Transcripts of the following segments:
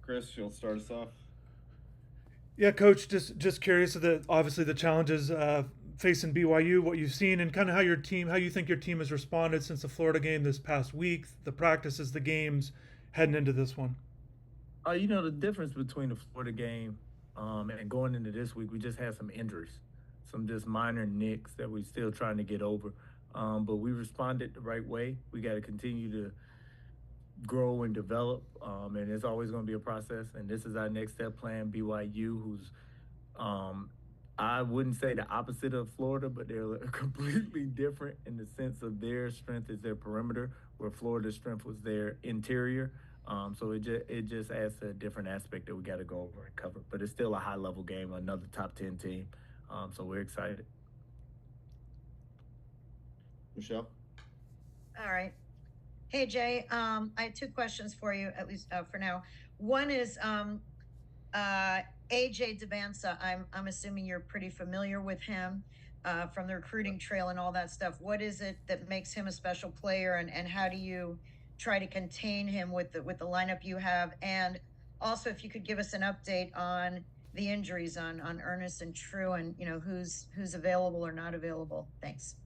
Chris, you'll start us off. Yeah, Coach. Just curious of obviously the challenges facing BYU, what you've seen, and kind of how you think your team has responded since the Florida game this past week, the practices, the games, heading into this one. The difference between the Florida game and going into this week, we just had some injuries, some just minor nicks that we're still trying to get over. But we responded the right way. We got to continue to grow and develop, and it's always going to be a process. And this is our next step plan. BYU, who's um, I wouldn't say the opposite of Florida, but they're completely different in the sense of their strength is their perimeter, where Florida's strength was their interior. So it just adds to a different aspect that we got to go over and cover. But it's still a high level game, another top 10 team. So we're excited. Michelle? All right. Hey, Jay, I had two questions for you, at least for now. One is AJ Debansa. I'm assuming you're pretty familiar with him from the recruiting trail and all that stuff. What is it that makes him a special player, and how do you try to contain him with the lineup you have? And also, if you could give us an update on the injuries on Ernest and True, and who's available or not available. Thanks.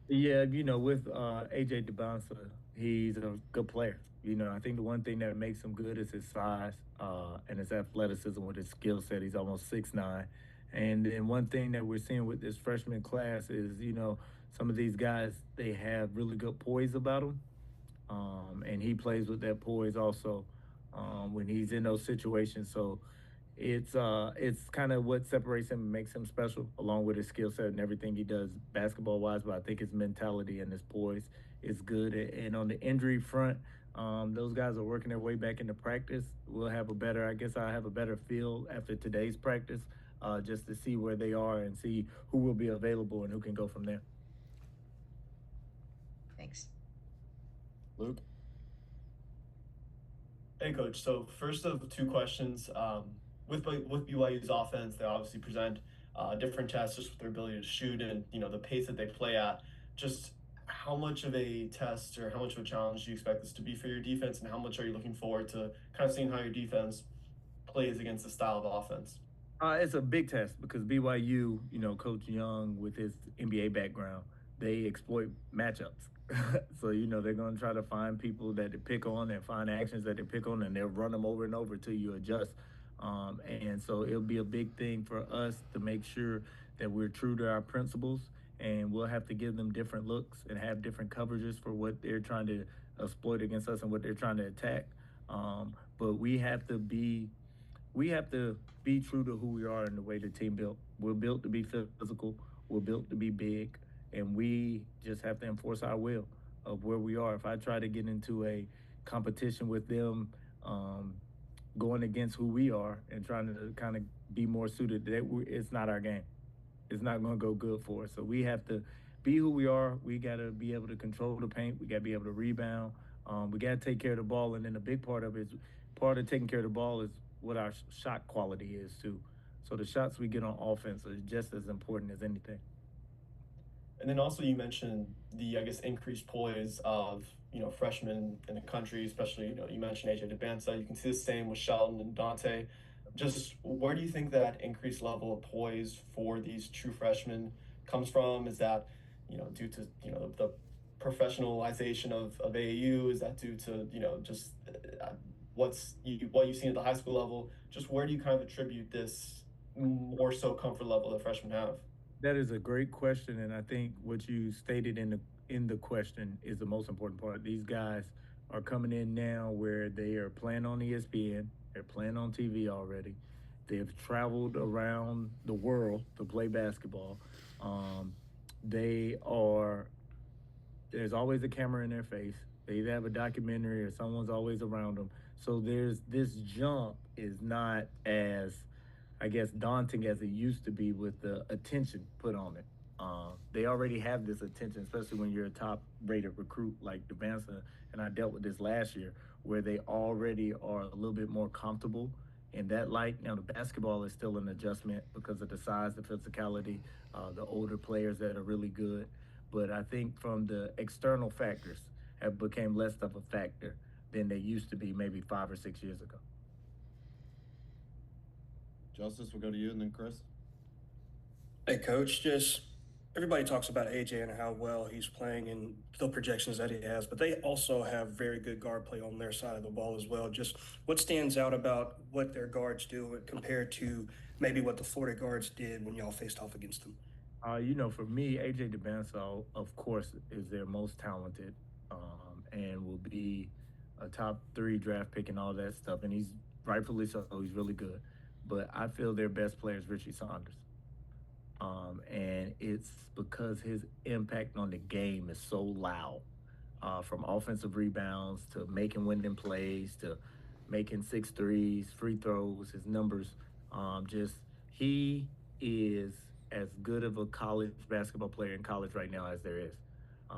Yeah, with AJ DeBonsa, he's a good player. I think the one thing that makes him good is his size and his athleticism with his skill set. He's almost 6'9". And then one thing that we're seeing with this freshman class is, some of these guys, they have really good poise about them. And he plays with that poise also when he's in those situations. So it's kind of what separates him and makes him special, along with his skill set and everything he does basketball wise. But I think his mentality and his poise is good. And on the injury front, those guys are working their way back into practice. We'll have a better, I guess, I'll have a better feel after today's practice, just to see where they are and see who will be available and who can go from there. Thanks. Luke? Hey, Coach. So first of two questions. With BYU's offense, they obviously present different tests just with their ability to shoot and the pace that they play at. Just how much of a test or how much of a challenge do you expect this to be for your defense, and how much are you looking forward to kind of seeing how your defense plays against the style of offense? It's a big test because BYU, Coach Young with his NBA background, they exploit matchups. So, they're going to try to find people that they pick on and find actions that they pick on, and they'll run them over and over till you adjust. And so it'll be a big thing for us to make sure that we're true to our principles, and we'll have to give them different looks and have different coverages for what they're trying to exploit against us and what they're trying to attack. But we have to be true to who we are and the way the team built. We're built to be physical. We're built to be big, and we just have to enforce our will of where we are. If I try to get into a competition with them, going against who we are and trying to kind of be more suited, it's not our game. It's not going to go good for us. So we have to be who we are. We got to be able to control the paint. We got to be able to rebound. We got to take care of the ball, and then a big part of it is part of taking care of the ball is what our shot quality is too. So the shots we get on offense are just as important as anything. And then also you mentioned the, I guess, increased poise of freshmen in the country, especially you mentioned AJ DeBansa. You can see the same with Sheldon and Dante. Just where do you think that increased level of poise for these true freshmen comes from? Is that due to the professionalization of AAU? Is that due to just what you've seen at the high school level? Just where do you kind of attribute this more so comfort level that freshmen have? That is a great question, and I think what you stated in the question is the most important part. These guys are coming in now where they are playing on ESPN, they're playing on TV already. They've traveled around the world to play basketball. Um, they are there's always a camera in their face. They either have a documentary or someone's always around them. So there's this jump is not as, I guess, daunting as it used to be with the attention put on it. They already have this attention, especially when you're a top-rated recruit like Devansa, and I dealt with this last year, where they already are a little bit more comfortable in that light. Now the basketball is still an adjustment because of the size, the physicality, the older players that are really good. But I think from the external factors have become less of a factor than they used to be maybe 5 or 6 years ago. Justice, we'll go to you, and then Chris. Hey, Coach. Just everybody talks about AJ and how well he's playing and the projections that he has, but they also have very good guard play on their side of the ball as well. Just what stands out about what their guards do compared to maybe what the Florida guards did when y'all faced off against them? For me, AJ DeBanso, of course, is their most talented, and will be a top 3 draft pick and all that stuff. And he's rightfully so. He's really good. But I feel their best player is Richie Saunders. And it's because his impact on the game is so loud, from offensive rebounds to making winning plays to making 6 threes, free throws, his numbers. Just he is as good of a college basketball player in college right now as there is.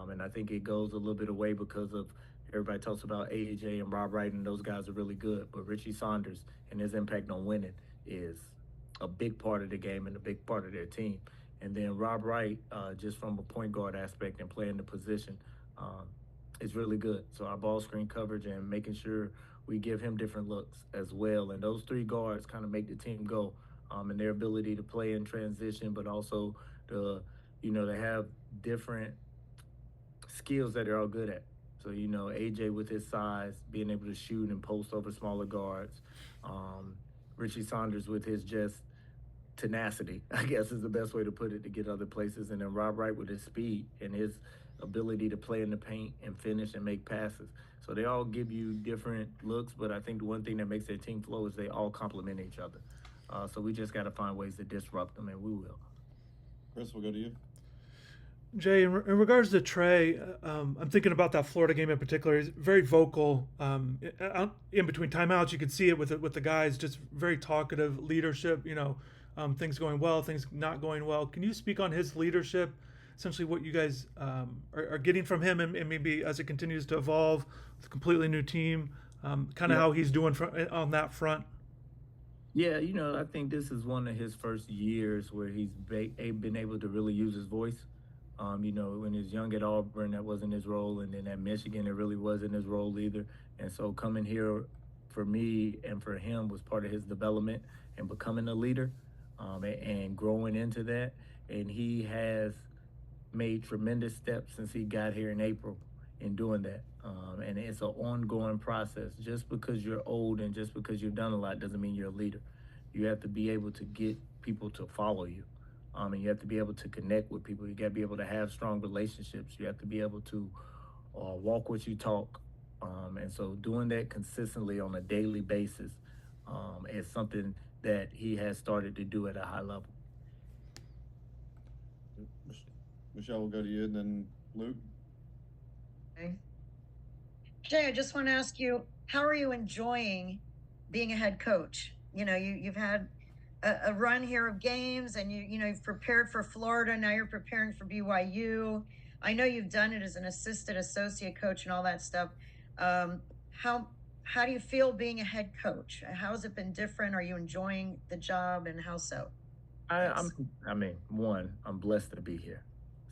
And I think it goes a little bit away because of everybody talks about AJ and Rob Wright, and those guys are really good. But Richie Saunders and his impact on winning is a big part of the game and a big part of their team. And then Rob Wright, just from a point guard aspect and playing the position, is really good. So our ball screen coverage and making sure we give him different looks as well. And those 3 guards kind of make the team go, and their ability to play in transition, but also to have different skills that they're all good at. So, AJ with his size, being able to shoot and post over smaller guards. Richie Saunders with his just tenacity, I guess is the best way to put it, to get other places. And then Rob Wright with his speed and his ability to play in the paint and finish and make passes. So they all give you different looks, but I think the one thing that makes their team flow is they all complement each other. So we just got to find ways to disrupt them, and we will. Chris, we'll go to you. Jay, in regards to Trey, I'm thinking about that Florida game in particular. He's very vocal. In between timeouts, you could see it with the guys, just very talkative leadership. Things going well, things not going well. Can you speak on his leadership, essentially what you guys are getting from him, and maybe as it continues to evolve with a completely new team, kind of how he's doing on that front? Yeah, I think this is one of his first years where he's been able to really use his voice. When he was young at Auburn, that wasn't his role, and then at Michigan, it really wasn't his role either. And so coming here for me and for him was part of his development and becoming a leader, and growing into that. And he has made tremendous steps since he got here in April in doing that. And it's an ongoing process. Just because you're old and just because you've done a lot doesn't mean you're a leader. You have to be able to get people to follow you. And you have to be able to connect with people. You got to be able to have strong relationships. You have to be able to walk what you talk. And so doing that consistently on a daily basis is something that he has started to do at a high level. Michelle, we'll go to you, and then Luke. Okay. Jay, I just want to ask you, how are you enjoying being a head coach? You've had a run here of games, and you've prepared for Florida. Now you're preparing for BYU. I know you've done it as an associate coach and all that stuff. How do you feel being a head coach? How has it been different? Are you enjoying the job, and how so? I'm blessed to be here.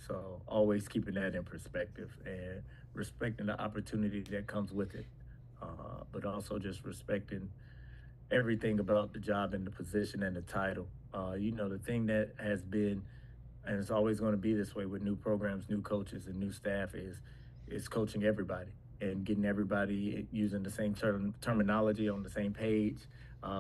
So always keeping that in perspective and respecting the opportunity that comes with it, but also just respecting everything about the job and the position and the title. The thing that has been, and it's always going to be this way with new programs, new coaches, and new staff is coaching everybody and getting everybody using the same terminology on the same page.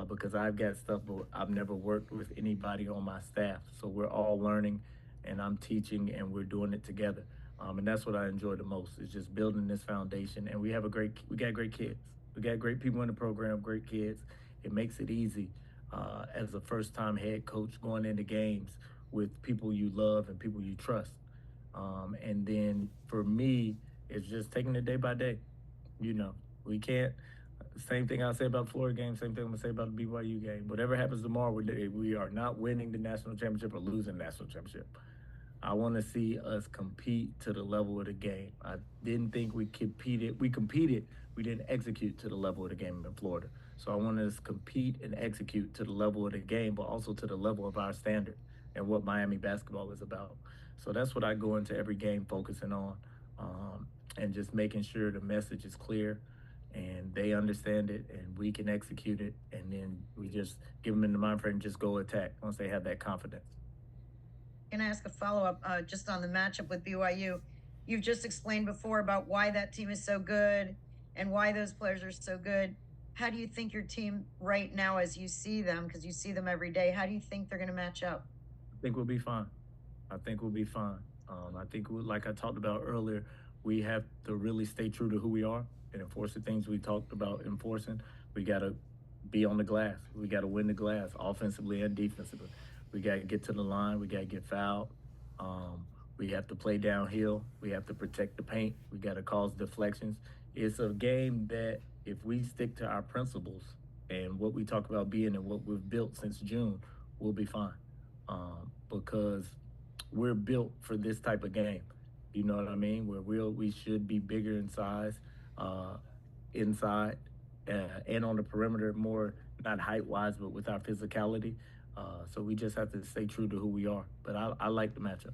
Because I've got stuff, but I've never worked with anybody on my staff. So we're all learning, and I'm teaching, and we're doing it together. And that's what I enjoy the most, is just building this foundation. And we got great kids. We got great people in the program, great kids. It makes it easy as a first-time head coach going into games with people you love and people you trust. And then for me, it's just taking it day by day. We can't. Same thing I say about the Florida game, same thing I'm going to say about the BYU game. Whatever happens tomorrow, we are not winning the national championship or losing the national championship. I want to see us compete to the level of the game. I didn't think we competed. We competed. We didn't execute to the level of the game in Florida. So I want us to compete and execute to the level of the game, but also to the level of our standard and what Miami basketball is about. So that's what I go into every game focusing on, and just making sure the message is clear. and they understand it, and we can execute it, and then we just give them in the mind frame, and just go attack once they have that confidence. Can I ask a follow up just on the matchup with BYU? You've just explained before about why that team is so good and why those players are so good. How do you think your team right now, as you see them, because you see them every day, how do you think they're going to match up? I think we'll be fine. I think we'll be fine. I think, like I talked about earlier, we have to really stay true to who we are and enforce the things we talked about enforcing. We got to be on the glass. We got to win the glass offensively and defensively. We got to get to the line. We got to get fouled. Um, we have to play downhill. We have to protect the paint. We got to cause deflections. It's a game that if we stick to our principles and what we talk about being and what we've built since June, we'll be fine. Because we're built for this type of game. You know what I mean? We should be bigger in size, uh, inside, and on the perimeter more, not height wise, but with our physicality. So we just have to stay true to who we are. But I like the matchup.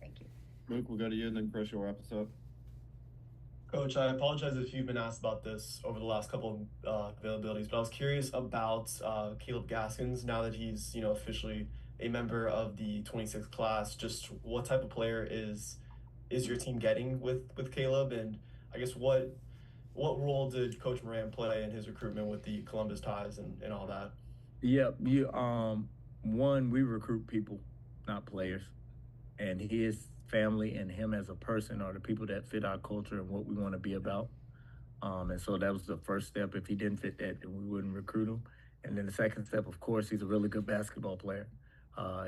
Thank you. Luke, we'll go to you, and then Chris, you'll wrap us up. Coach, I apologize if you've been asked about this over the last couple of availabilities, but I was curious about Caleb Gaskins now that he's officially a member of the 26th class. Just what type of player is your team getting with Caleb, and I guess what role did Coach Moran play in his recruitment with the Columbus ties and all that? Yep. One, we recruit people, not players, and his family and him as a person are the people that fit our culture and what we want to be about. And so that was the first step. If he didn't fit that, then we wouldn't recruit him. And then the second step, of course, he's a really good basketball player.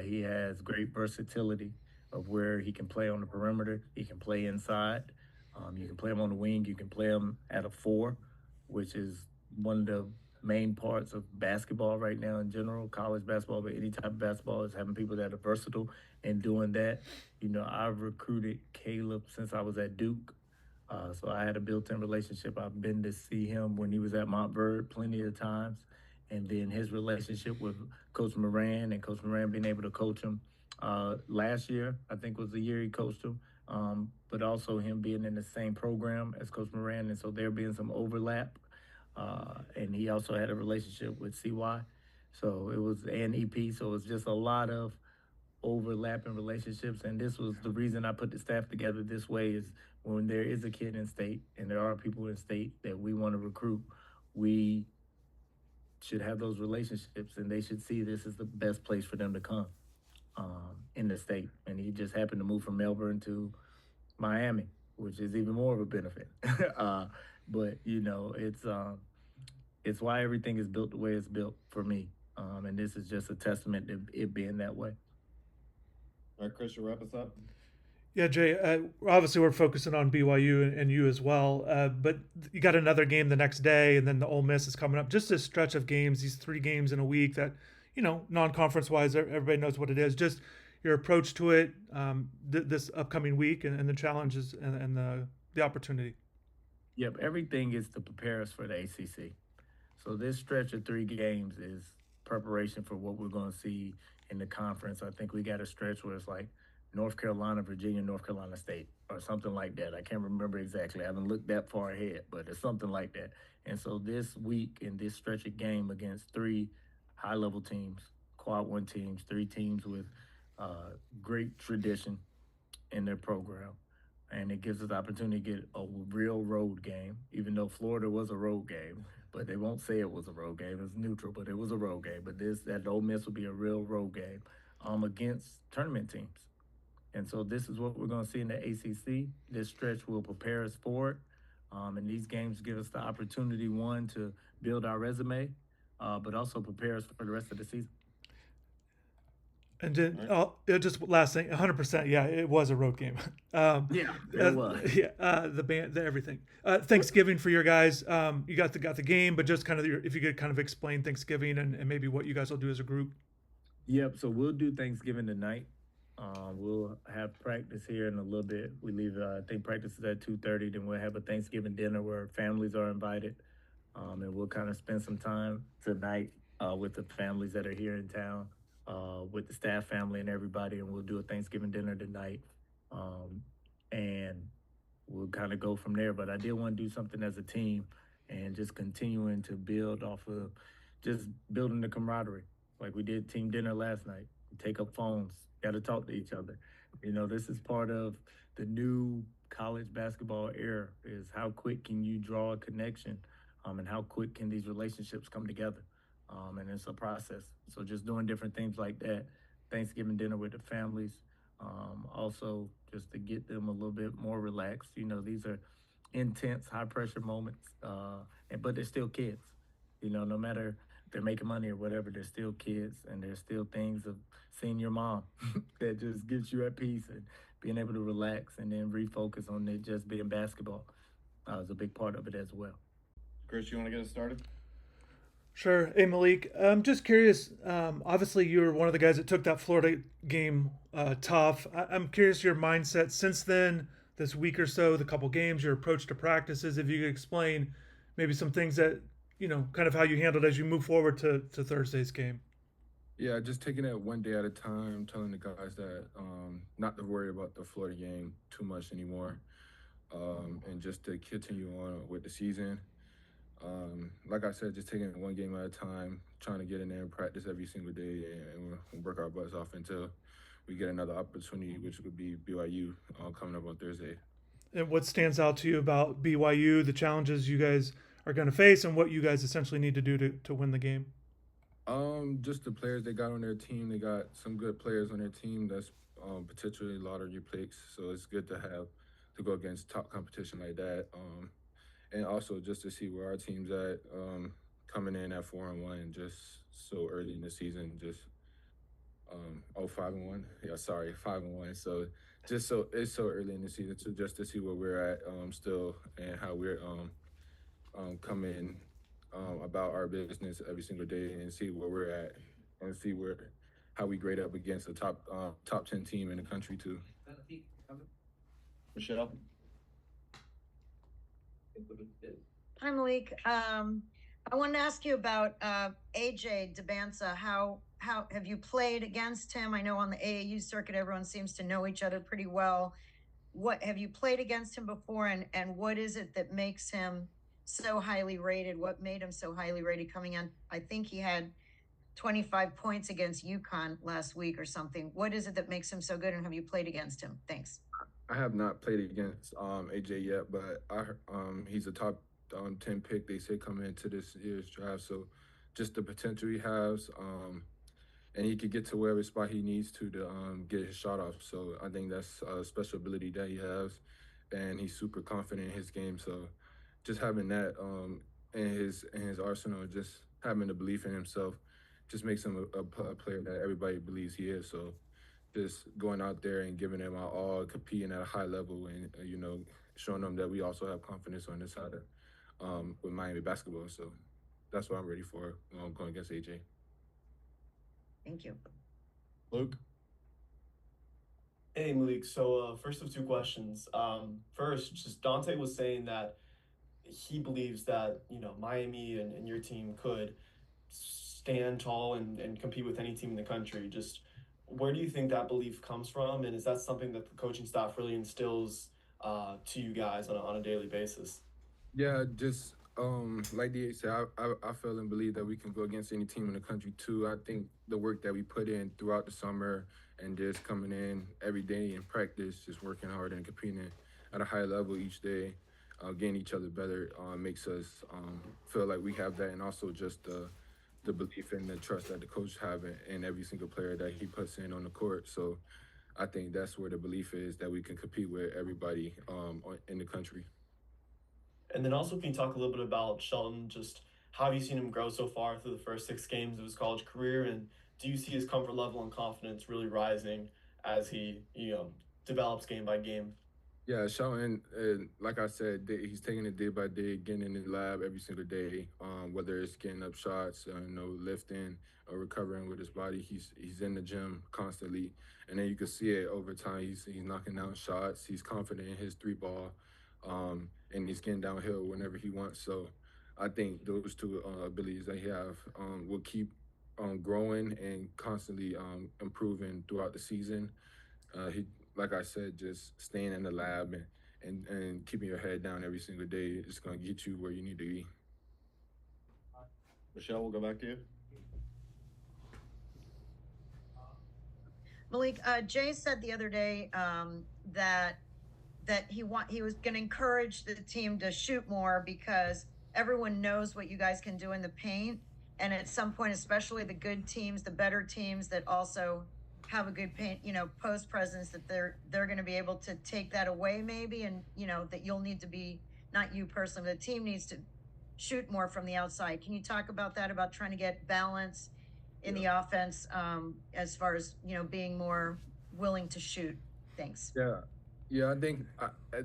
He has great versatility of where he can play on the perimeter, he can play inside. You can play him on the wing, you can play him at a four, which is one of the main parts of basketball right now in general, college basketball, but any type of basketball is having people that are versatile and doing that. I've recruited Caleb since I was at Duke. So I had a built-in relationship. I've been to see him when he was at Montverde plenty of times. And then his relationship with Coach Moran and Coach Moran being able to coach him last year, I think was the year he coached him. But also him being in the same program as Coach Moran. And so there being some overlap. And he also had a relationship with CY. So it was an EP. So it was just a lot of overlapping relationships, and this was the reason I put the staff together this way. Is when there is a kid in state and there are people in state that we want to recruit, we should have those relationships, and they should see this is the best place for them to come in the state. And he just happened to move from Melbourne to Miami, which is even more of a benefit. But it's why everything is built the way it's built for me, and this is just a testament to it being that way. All right, Chris, you'll wrap us up. Yeah, Jay. Obviously, we're focusing on BYU and you as well. But you got another game the next day, and then the Ole Miss is coming up. Just a stretch of games, these 3 games in a week that, non-conference wise, everybody knows what it is. Just your approach to it this upcoming week and the challenges and the opportunity. Yep, everything is to prepare us for the ACC. So this stretch of 3 games is preparation for what we're going to see in the conference. I think we got a stretch where it's like North Carolina, Virginia, North Carolina State, or something like that. I can't remember exactly. I haven't looked that far ahead, but it's something like that. And so this week in this stretch of game against 3 high-level teams, quad 1 teams, 3 teams with great tradition in their program. And it gives us the opportunity to get a real road game, even though Florida was a road game. But they won't say it was a road game. It's neutral, but it was a road game. But that Ole Miss will be a real road game against tournament teams. And so this is what we're going to see in the ACC. This stretch will prepare us for it. And these games give us the opportunity, one, to build our resume, but also prepare us for the rest of the season. And then just last thing, 100%. Yeah, it was a road game. Yeah, it was. Yeah, the band, everything. Thanksgiving for your guys. You got the game, but just kind of if you could kind of explain Thanksgiving and maybe what you guys will do as a group. Yep. So we'll do Thanksgiving tonight. We'll have practice here in a little bit. We leave. I think practice is at 2:30. Then we'll have a Thanksgiving dinner where families are invited, and we'll kind of spend some time tonight with the families that are here in town. With the staff family and everybody, and we'll do a Thanksgiving dinner tonight. And we'll kind of go from there. But I did want to do something as a team and just continuing to build off of just building the camaraderie. Like we did team dinner last night. Take up phones, got to talk to each other. This is part of the new college basketball era is how quick can you draw a connection and how quick can these relationships come together. And it's a process. So just doing different things like that. Thanksgiving dinner with the families. Also, just to get them a little bit more relaxed. These are intense, high pressure moments, but they're still kids. No matter if they're making money or whatever, they're still kids, and there's still things of seeing your mom that just gets you at peace and being able to relax and then refocus on it just being basketball is a big part of it as well. Chris, you want to get us started? Sure. Hey, Malik. I'm just curious. Obviously, you were one of the guys that took that Florida game tough. I'm curious your mindset since then, this week or so, the couple games, your approach to practices. If you could explain maybe some things that, kind of how you handled as you move forward to Thursday's game. Yeah, just taking it one day at a time, telling the guys that not to worry about the Florida game too much anymore, and just to continue on with the season. Like I said, just taking it one game at a time, trying to get in there and practice every single day, and we'll work our butts off until we get another opportunity, which would be BYU coming up on Thursday. And what stands out to you about BYU, the challenges you guys are going to face, and what you guys essentially need to do to win the game? Just the players they got on their team. They got some good players on their team. That's potentially a lot of your picks. So it's good to go against top competition like that. And also just to see where our team's at, coming in at 4-1, just so early in the season. Just 5-1. Yeah, sorry, 5-1. So just so it's so early in the season, so just to see where we're at still and how we're coming about our business every single day and see where we're at and see how we grade up against the top 10 team in the country too. Michelle? Hi, Malik. I wanted to ask you about AJ Debanza. How have you played against him? I know on the AAU circuit, everyone seems to know each other pretty well. What have you played against him before, and what is it that makes him so highly rated? What made him so highly rated coming in? I think he had 25 points against UConn last week or something. What is it that makes him so good, and have you played against him? Thanks. I have not played against AJ yet, but he's a top 10 pick. They say coming into this year's draft. So just the potential he has, and he could get to wherever spot he needs to get his shot off. So I think that's a special ability that he has, and he's super confident in his game. So just having that in his arsenal, just having the belief in himself, just makes him a player that everybody believes he is. So just going out there and giving them our all, competing at a high level, and showing them that we also have confidence on this side with Miami basketball. So that's what I'm ready for going against AJ. Thank you. Luke? Hey Malik, so first of two questions. First, just Dante was saying that he believes that Miami and your team could stand tall and compete with any team in the country. Just where do you think that belief comes from, and is that something that the coaching staff really instills to you guys on a daily basis? Yeah, just like DH said, I feel and believe that we can go against any team in the country too. I think the work that we put in throughout the summer and just coming in every day in practice, just working hard and competing at a high level each day, getting each other better, makes us feel like we have that, and also just the belief and the trust that the coach have in every single player that he puts in on the court. So I think that's where the belief is that we can compete with everybody in the country. And then also, can you talk a little bit about Shelton? Just how have you seen him grow so far through the first 6 games of his college career, and do you see his comfort level and confidence really rising as he develops game by game? Yeah, Shelton, like I said, he's taking it day by day, getting in the lab every single day. Whether it's getting up shots, lifting or recovering with his body, he's in the gym constantly, and then you can see it over time. He's knocking down shots. He's confident in his three ball, and he's getting downhill whenever he wants. So I think those two abilities that he have will keep growing and constantly improving throughout the season. He, like I said, just staying in the lab and keeping your head down every single day is going to get you where you need to be. Michelle, we'll go back to you. Malik, Jay said the other day that he was going to encourage the team to shoot more because everyone knows what you guys can do in the paint, and at some point, especially the good teams, the better teams that also have a good paint, post presence, that they're going to be able to take that away maybe, and that you'll need to be, not you personally, the team needs to shoot more from the outside. Can you talk about that, about trying to get balance in the offense, as far as being more willing to shoot? Thanks. Yeah, yeah.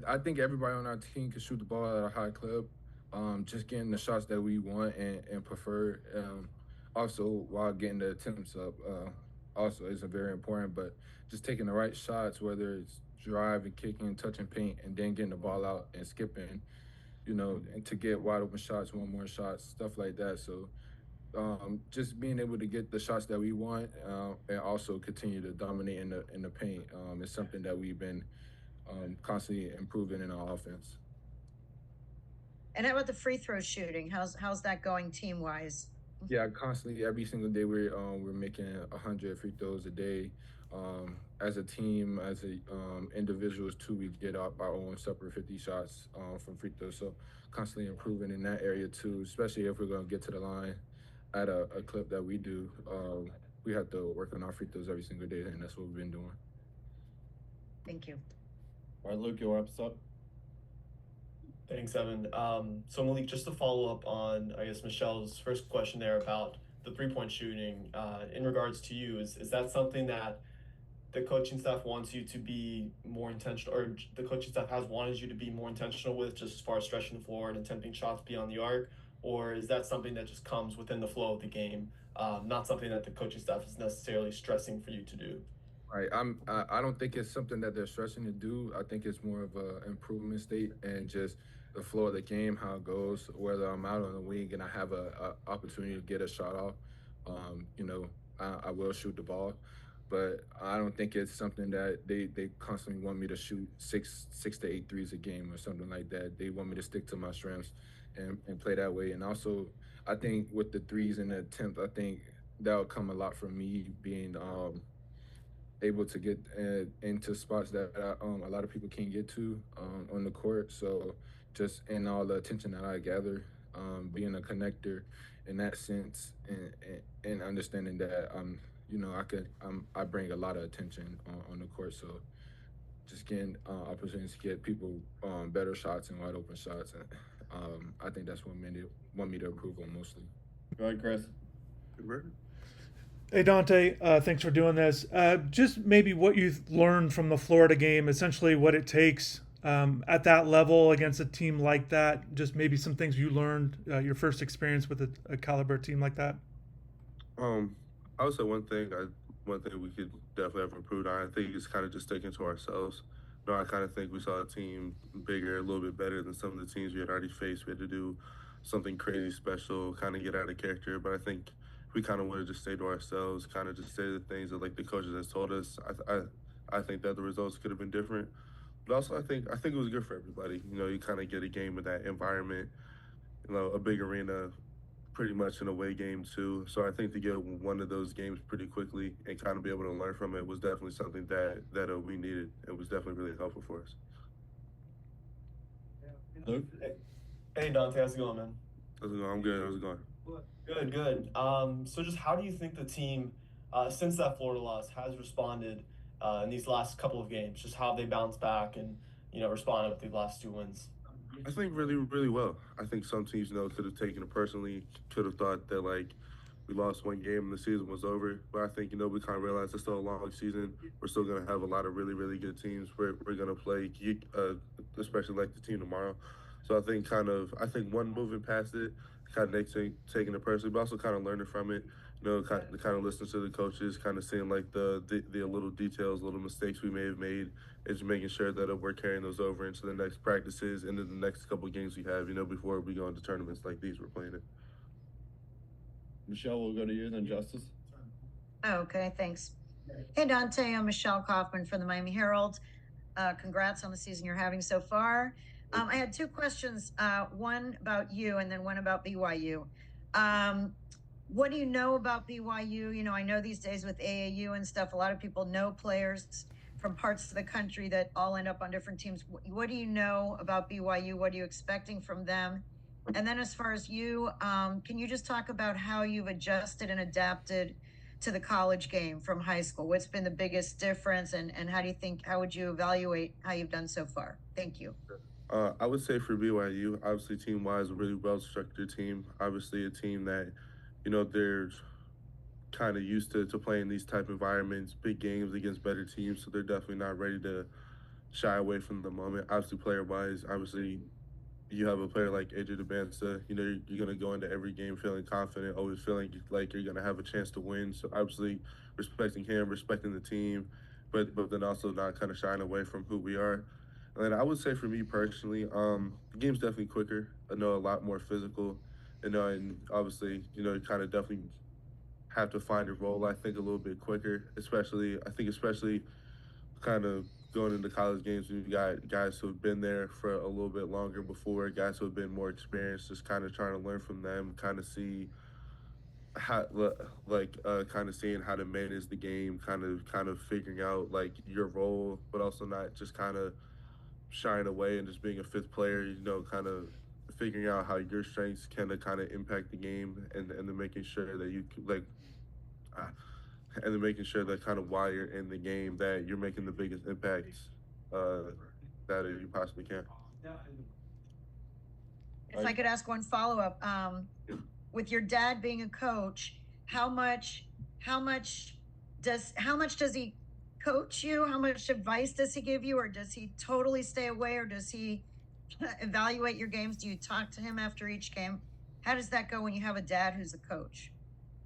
I think everybody on our team can shoot the ball at a high clip. Just getting the shots that we want and prefer. Also, while getting the attempts up, also is very important. But just taking the right shots, whether it's driving, kicking, touching paint, and then getting the ball out and skipping, and to get wide open shots, one more shots, stuff like that. So just being able to get the shots that we want and also continue to dominate in the paint is something that we've been constantly improving in our offense. And how about the free throw shooting? How's that going team wise? Yeah, constantly every single day we're making 100 free throws a day. As a team, as a individuals too, we get our own separate 50 shots from free throws. So constantly improving in that area too, especially if we're going to get to the line at a clip that we do. We have to work on our free throws every single day, and that's what we've been doing. Thank you. All right, Luke, you'll wrap us up. Thanks, Evan. So Malik, just to follow up on, I guess, Michelle's first question there about the three-point shooting, in regards to you, is that something that the coaching staff wants you to be more intentional, or the coaching staff has wanted you to be more intentional with, just as far as stretching the floor and attempting shots beyond the arc? Or is that something that just comes within the flow of the game, not something that the coaching staff is necessarily stressing for you to do? Right. I don't think it's something that they're stressing to do. I think it's more of a improvement state and just the flow of the game, how it goes. Whether I'm out on the wing and I have a opportunity to get a shot off, I will shoot the ball. But I don't think it's something that they constantly want me to shoot six to eight threes a game or something like that. They want me to stick to my strengths and play that way. And also, I think with the threes and the attempt, I think that'll come a lot from me being able to get into spots that a lot of people can't get to on the court. So just in all the attention that I gather, being a connector in that sense, and understanding that I bring a lot of attention on the court. So just getting opportunities to get people better shots and wide open shots, and I think that's what want me to improve on mostly. Go ahead, Chris. Hey Dante, thanks for doing this. Just maybe what you've learned from the Florida game, essentially what it takes at that level against a team like that. Just maybe some things you learned, your first experience with a caliber team like that. I would say one thing we could definitely have improved on, I think, is kind of just sticking to ourselves. I kind of think we saw a team bigger, a little bit better than some of the teams we had already faced. We had to do something crazy special, kind of get out of character. But I think we kind of wanted to stay to ourselves, kind of just say the things that like the coaches has told us. I think that the results could have been different. But also, I think it was good for everybody. You kind of get a game in that environment, a big arena, pretty much an away game too. So I think to get one of those games pretty quickly and kind of be able to learn from it was definitely something that we needed. It was definitely really helpful for us. Luke? Hey, Dante, how's it going, man? How's it going? I'm good. How's it going? Good. So just how do you think the team, since that Florida loss, has responded in these last couple of games? Just how they bounced back and responded with the last two wins? I think really, really well. I think some teams, could have taken it personally, could have thought that we lost one game and the season was over. But I think we kind of realized it's still a long season. We're still going to have a lot of really, really good teams. We're going to play, especially like the team tomorrow. So I think one moving past it, kind of taking it personally, but also kind of learning from it. Kind of listening to the coaches, kind of seeing the little details, little mistakes we may have made, and just making sure that we're carrying those over into the next practices and then the next couple of games we have, before we go into tournaments like these we're playing it. Michelle, we'll go to you, then Justice. Oh, okay, thanks. Hey Dante, I'm Michelle Kaufman from the Miami Herald. Congrats on the season you're having so far. I had two questions, one about you and then one about BYU. What do you know about BYU? You know, I know these days with AAU and stuff, a lot of people know players from parts of the country that all end up on different teams. What do you know about BYU? What are you expecting from them? And then as far as you, can you just talk about how you've adjusted and adapted to the college game from high school? What's been the biggest difference, and how do you think, how would you evaluate how you've done so far? Thank you. I would say for BYU, obviously team wise, a really well structured team. Obviously, a team that, they're kind of used to playing these type environments, big games against better teams. So they're definitely not ready to shy away from the moment. Obviously, player wise, obviously you have a player like AJ Debance, you're going to go into every game feeling confident, always feeling like you're going to have a chance to win. So obviously respecting him, respecting the team, but then also not kind of shying away from who we are. And then I would say for me personally, the game's definitely quicker. I know a lot more physical, and obviously, you kind of definitely have to find a role. I think a little bit quicker, especially kind of going into college games when you got guys who have been there for a little bit longer before, guys who have been more experienced, just kind of trying to learn from them, kind of see how kind of seeing how to manage the game, kind of figuring out like your role, but also not just kind of shying away and just being a fifth player, kind of figuring out how your strengths can kind of impact the game, and then making sure that you uh, and then making sure that kind of while you're in the game that you're making the biggest impacts that you possibly can. If I could ask one follow-up, with your dad being a coach, how much does he coach you? How much advice does he give you, or does he totally stay away, or does he evaluate your games? Do you talk to him after each game? How does that go when you have a dad who's a coach?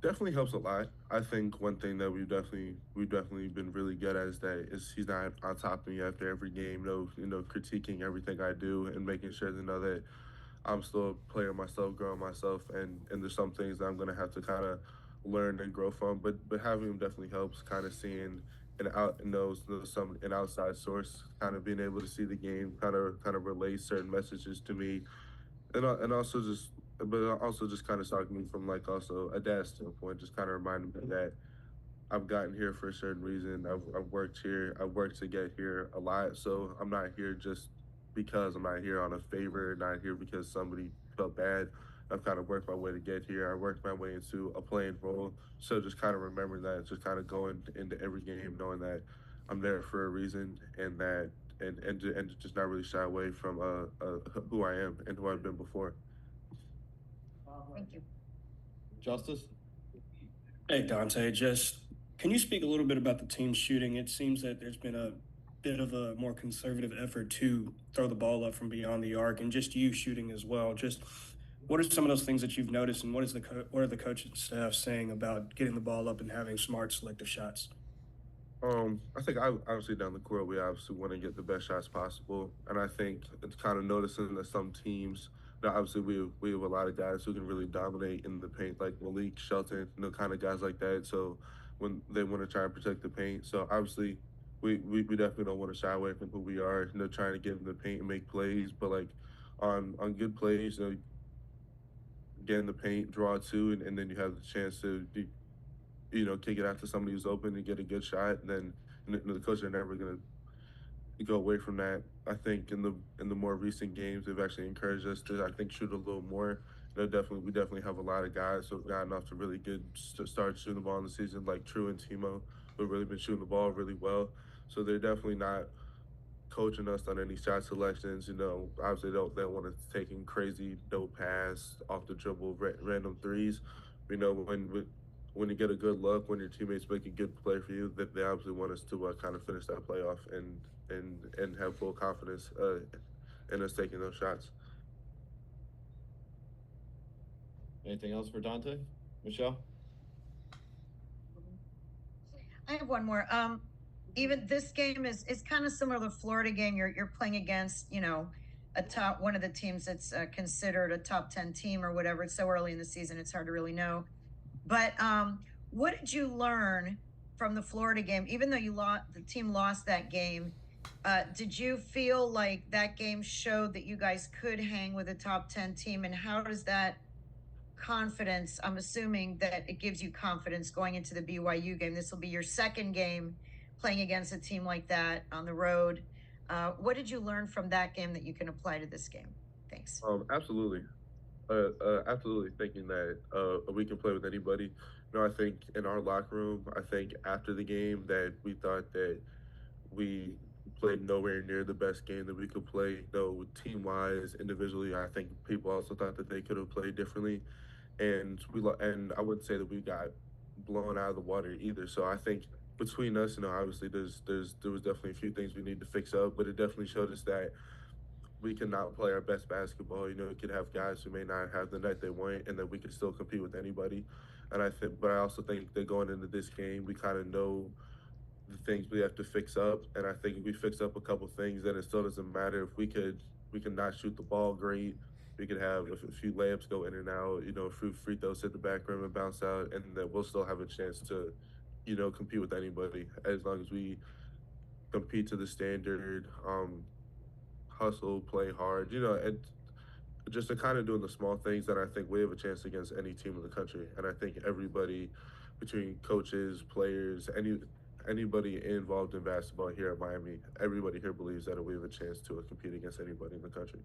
Definitely helps a lot. I think one thing that we've definitely been really good at is he's not on top of me after every game, critiquing everything I do and making sure to know that I'm still a player myself, growing myself, and there's some things that I'm gonna have to kind of learn and grow from. But having him definitely helps. Kind of seeing an outside source, kind of being able to see the game, kind of relay certain messages to me, and also just kind of talking to me from like also a dad standpoint, just kind of reminding me that I've gotten here for a certain reason. I've worked here. I've worked to get here a lot. So I'm not here just because I'm not here on a favor, not here because somebody felt bad. I've kind of worked my way to get here. I worked my way into a playing role. So just kind of remembering that, just kind of going into every game knowing that I'm there for a reason, and that and just not really shy away from who I am and who I've been before. Thank you. Justice? Hey, Dante, just can you speak a little bit about the team shooting? It seems that there's been a bit of a more conservative effort to throw the ball up from beyond the arc, and just you shooting as well. Just what are some of those things that you've noticed, and what are the coaching staff saying about getting the ball up and having smart, selective shots? I think obviously down the court we obviously want to get the best shots possible, and I think it's kind of noticing that some teams. Now, obviously, we have a lot of guys who can really dominate in the paint, like Malik, Shelton, kind of guys like that. So when they want to try and protect the paint, so obviously we definitely don't want to shy away from who we are, trying to get in the paint and make plays. But like on good plays, get in the paint, draw two, and then you have the chance to kick it out to somebody who's open and get a good shot. And then the coaches are never gonna go away from that. I think in the more recent games, they've actually encouraged us to shoot a little more. We definitely have a lot of guys who've gotten off to really good start shooting the ball in the season, like True and Timo, who've really been shooting the ball really well. So they're definitely not coaching us on any shot selections. Obviously they don't want us taking crazy no pass off the dribble random threes. When you get a good look, when your teammates make a good play for you, that they obviously want us to kind of finish that play off and have full confidence in us taking those shots. Anything else for Dante? Michelle? I have one more. Even this game is kind of similar to the Florida game. You're playing against, one of the teams that's considered a top 10 team or whatever. It's so early in the season, it's hard to really know. But what did you learn from the Florida game? Even though the team lost that game, Did you feel like that game showed that you guys could hang with a top 10 team? And how does that confidence, I'm assuming that it gives you confidence going into the BYU game? This will be your second game playing against a team like that on the road. What did you learn from that game that you can apply to this game? Thanks. Absolutely. Absolutely thinking that we can play with anybody. I think in our locker room, I think after the game that we thought that we played nowhere near the best game that we could play. Though team wise, individually, I think people also thought that they could have played differently, and and I wouldn't say that we got blown out of the water either. So I think between us, obviously there was definitely a few things we need to fix up, but it definitely showed us that we cannot play our best basketball. We could have guys who may not have the night they want, and that we can still compete with anybody. And but I also think that going into this game, we kind of know the things we have to fix up, and I think if we fix up a couple things, then it still doesn't matter if we can not shoot the ball great. We could have a few layups go in and out, a few free throws hit the back rim and bounce out, and then we'll still have a chance to, compete with anybody as long as we compete to the standard, hustle, play hard, and just to kind of doing the small things that I think we have a chance against any team in the country. And I think everybody, between coaches, players, anybody involved in basketball here at Miami, everybody here believes that we have a chance to compete against anybody in the country.